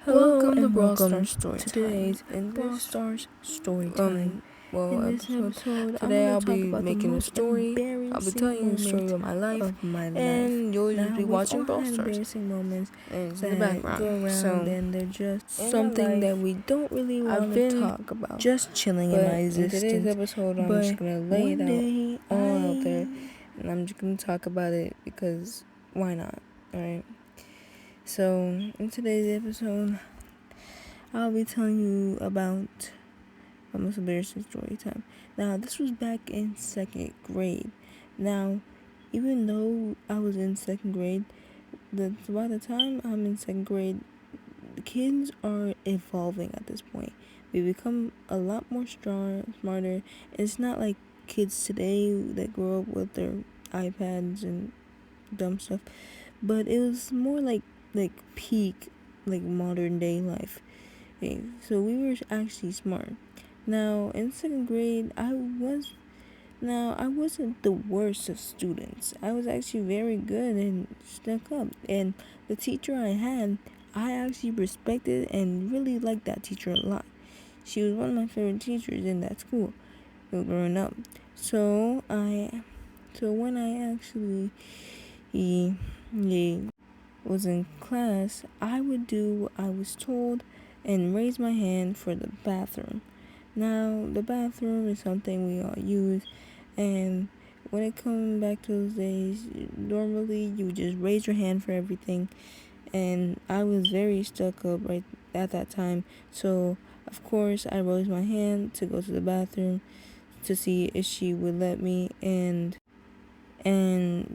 Hello Welcome to and Brawl welcome Stars Storytime. to today's Brawl Stars Storytime. In this episode, Today I'm I'll going to be talk about the making a most story. I'll be telling you a story embarrassing about my life, of my life. and you'll just Now, be we've watching all Brawl had Stars embarrassing moments in the that background. go around, So and they're just in my something that life, we don't really I've want to been talk about. just chilling in But my in existence. today's episode, I'm But just gonna lay it one day all out there, and I'm just gonna talk about it because why not? Alright. So in today's episode, I'll be telling you about my most embarrassing story time. Now, this was back in 2nd grade. Now, even though I was in 2nd grade, by the time I'm in 2nd grade, the kids are evolving at this point. We become a lot more smarter. It's not like kids today that grow up with their iPads and dumb stuff, but it was more like peak, like modern day life. Okay, so we were actually smart. Now, in 2nd grade, I wasn't the worst of students. I was actually very good and stuck up. And the teacher I had, I actually respected and really liked that teacher a lot. She was one of my favorite teachers in that school growing up. So when I actually was in class, I would do what I was told and raise my hand for the bathroom. Now, the bathroom is something we all use, and when it comes back to those days, normally you would just raise your hand for everything, and I was very stuck up right at that time, so of course I raised my hand to go to the bathroom to see if she would let me, and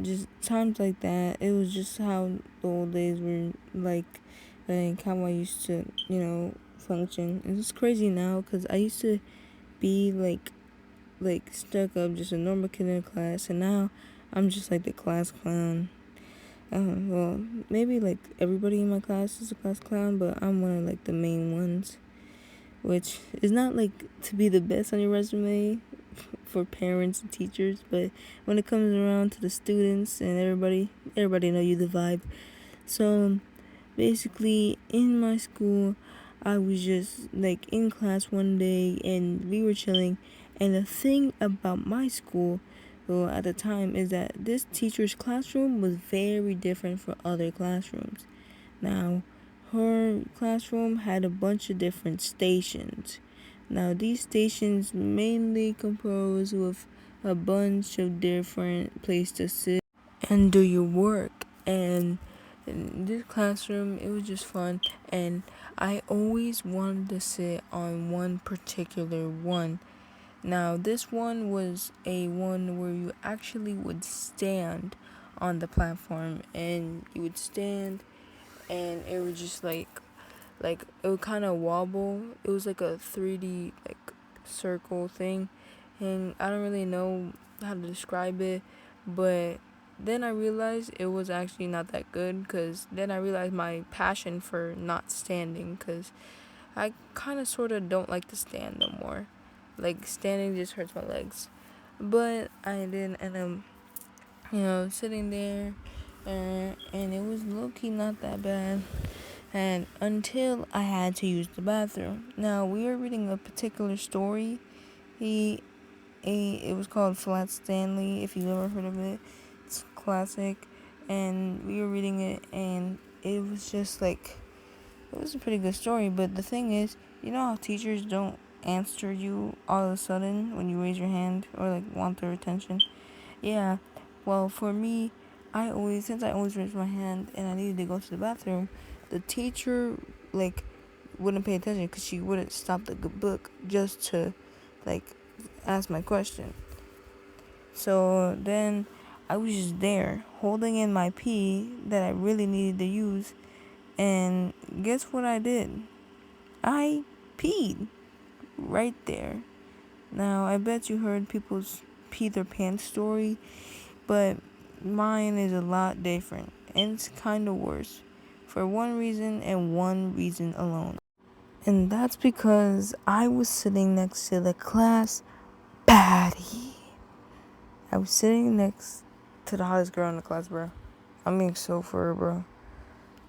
just times like that, it was just how the old days were like how I used to, function. And it's crazy now because I used to be like stuck up, just a normal kid in class, and now I'm just like the class clown. Well, maybe like everybody in my class is a class clown, but I'm one of like the main ones, which is not like to be the best on your resume for parents and teachers, but when it comes around to the students and everybody know you the vibe. So basically, in my school, I was just like in class one day and we were chilling, and the thing about my school, well, at the time, is that this teacher's classroom was very different from other classrooms. Now, her classroom had a bunch of different stations. Now, these stations mainly composed with a bunch of different places to sit and do your work. And in this classroom, it was just fun. And I always wanted to sit on one particular one. Now, this one was a one where you actually would stand on the platform, and you would stand, and it was just like it would kind of wobble. It was like a 3D like circle thing, and I don't really know how to describe it, but then I realized it was actually not that good, because then I realized my passion for not standing, because I kind of sort of don't like to stand no more. Like, standing just hurts my legs. But I did end up, sitting there, and it was low-key not that bad. And until I had to use the bathroom. Now, we were reading a particular story. It was called Flat Stanley, if you've ever heard of it. It's classic. And we were reading it, and it was just like, it was a pretty good story. But the thing is, you know how teachers don't answer you all of a sudden when you raise your hand or like want their attention? Yeah. Well, for me, since I always raised my hand and I needed to go to the bathroom, the teacher like wouldn't pay attention because she wouldn't stop the book just to like ask my question. So then I was just there holding in my pee that I really needed to use, and guess what I did? I peed right there. Now, I bet you heard people's pee their pants story, but mine is a lot different, and it's kind of worse, for one reason and one reason alone. And that's because I was sitting next to the class baddie. I was sitting next to the hottest girl in the class, bro. I'm being so for her, bro.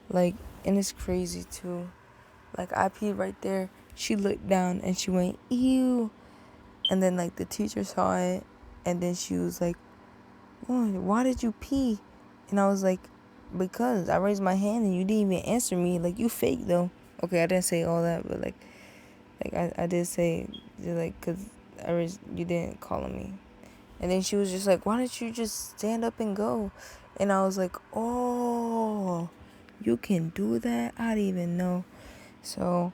Like, and it's crazy, too. Like, I peed right there. She looked down and she went, ew. And then, like, the teacher saw it. And then she was like, oh, why did you pee? And I was like, because I raised my hand and you didn't even answer me. Like, you fake, though. Okay, I didn't say all that, but, like I did say, like, because you didn't call on me. And then she was just like, why don't you just stand up and go? And I was like, oh, you can do that? I didn't even know. So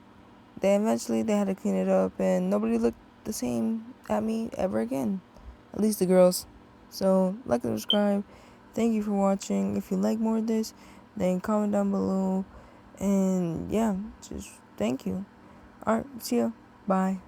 then eventually they had to clean it up, and nobody looked the same at me ever again. At least the girls. So like and subscribe. Thank you for watching. If you like more of this, then comment down below. And yeah, just thank you. Alright, see ya. Bye.